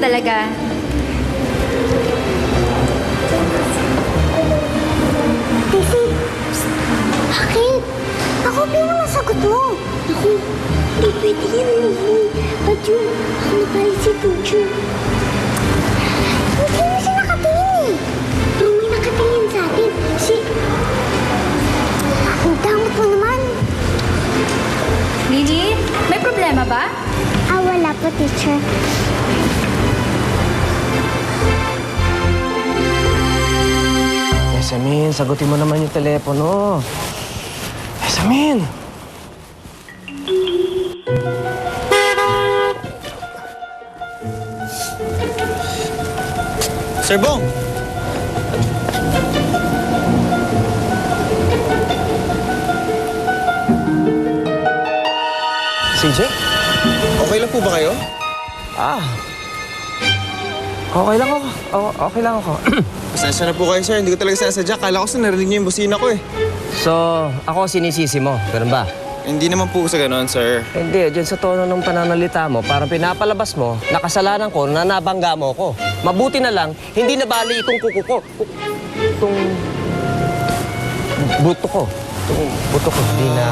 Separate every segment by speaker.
Speaker 1: talaga.
Speaker 2: Daisy, bakit? Ako naman sagot mo. Ako, hindi pwede yan, Mimi. Ba't yun? Ako nakalit si Tuju. Hindi mo siya nakatingin eh. Pero may nakatingin sa atin. Ang damot mo naman.
Speaker 1: Lily, may problema ba?
Speaker 2: Wala po, teacher.
Speaker 3: Jessamine, sagutin mo naman yung telepono. Jessamine!
Speaker 4: Sir Bong!
Speaker 3: CJ?
Speaker 4: Okay lang po ba kayo?
Speaker 3: Okay lang ako. Okay lang ako.
Speaker 4: Pasensya na po kayo, sir. Hindi ko talaga sinasadya. Kala ko sa narinig niyo yung busina ko eh.
Speaker 3: So, ako sinisisi mo. Ganun ba?
Speaker 4: Hindi naman po sa ganon, sir.
Speaker 3: Hindi, dyan sa tono ng pananalita mo, parang pinapalabas mo, nakasalanan ko, na nabangga mo ko. Mabuti na lang, hindi nabali itong kuko ko. Itong buto ko. Itong buto ko, hindi na...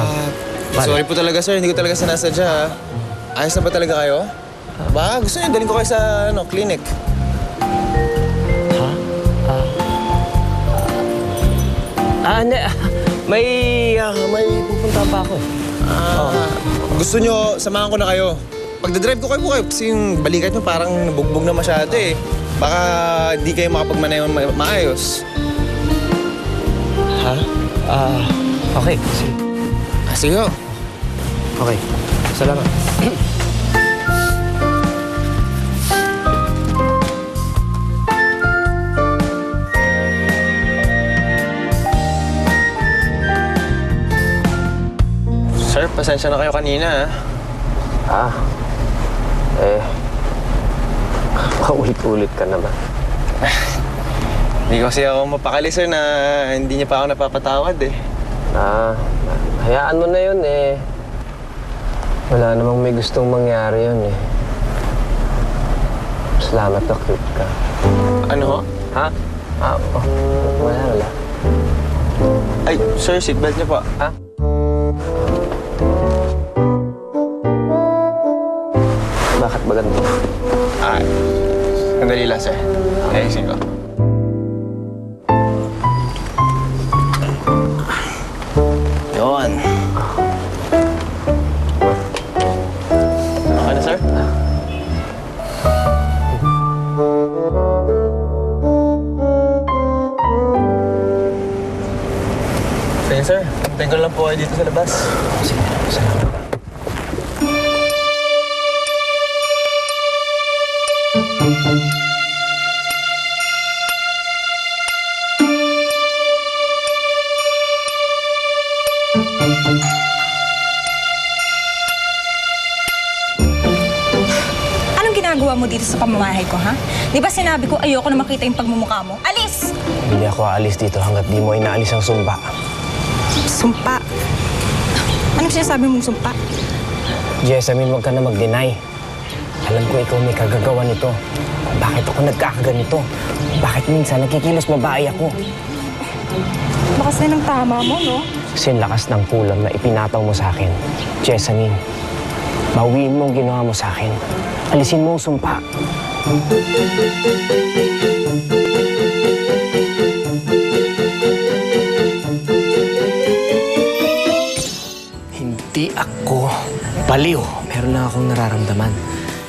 Speaker 3: bali.
Speaker 4: Sorry po talaga, sir. Hindi ko talaga sinasadya, ha. Ayos na ba talaga kayo? Baka gusto niyo, dalhin ko kayo sa clinic.
Speaker 3: Hindi. May pupunta pa ako eh.
Speaker 4: Gusto niyo, samahan ko na kayo. Pagdadrive ko kayo kasi yung balikat niyo parang nabugbog na masyado eh. Baka hindi kayo makapagmanayon maayos.
Speaker 3: Okay. Sige.
Speaker 4: Sige ho.
Speaker 3: Okay. Salamat.
Speaker 4: Sir, pasensya na kayo kanina, ha?
Speaker 3: Paulit-ulit ka naman.
Speaker 4: Hindi kasi ako mapakali, sir, na hindi niya pa ako napapatawad, eh.
Speaker 3: Hayaan mo na yun eh. Wala namang may gustong mangyari yun eh. Salamat na cute ka.
Speaker 4: Ano ho?
Speaker 3: Ha? Wala.
Speaker 4: Ay, sir, seatbelt niyo po.
Speaker 3: Ha? Bakit ba ganito?
Speaker 4: Sandali lang, sir. Ayusin ko. Yun. Okay na, sir? Sige, sir. Antayin ko lang po kayo dito sa labas.
Speaker 3: Sige, salamat.
Speaker 5: Anong ginagawa mo dito sa pamamahay ko, ha? Di ba sinabi ko ayoko na makita yung pagmumukha mo? Alis!
Speaker 3: Hindi ako aalis dito hanggat di mo inaalis ang sumpa.
Speaker 5: Sumpa? Anong sinasabi mong sumpa?
Speaker 3: Jessamine, huwag ka na mag-deny. Alam ko ikaw may kagagawa nito. Bakit ako nagkakaganito? Bakit minsan nagkikilos babae ako?
Speaker 5: Lakas na ng tama mo, no?
Speaker 3: Kasi lakas ng kulam na ipinataw mo sa akin. Jessamine, bawiin mo ang ginawa mo sa akin. Alisin mo ang sumpa. Hindi ako baliw. Meron lang akong nararamdaman.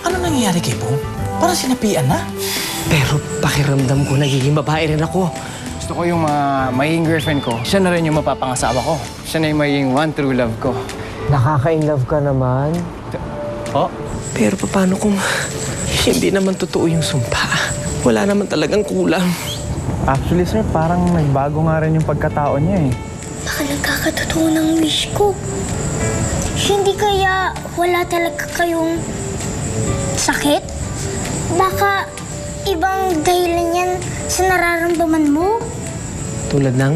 Speaker 6: Ano nangyayari kay Bong? Parang sinapian na.
Speaker 3: Pero pakiramdam ko, nagiging babae rin ako.
Speaker 7: Gusto ko yung magiging girlfriend ko. Siya na rin yung mapapangasawa ko. Siya na yung magiging one true love ko.
Speaker 3: Nakaka-inlove ka naman.
Speaker 7: Oh?
Speaker 3: Pero paano kung hindi naman totoo yung sumpa? Wala naman talagang kulang.
Speaker 7: Actually, sir, parang nagbago nga rin yung pagkatao niya eh.
Speaker 2: Baka nagkakatotoo ng wish ko. Hindi kaya wala talaga kayong sakit? Baka ibang dahilan yan sa nararamdaman mo?
Speaker 3: Tulad ng...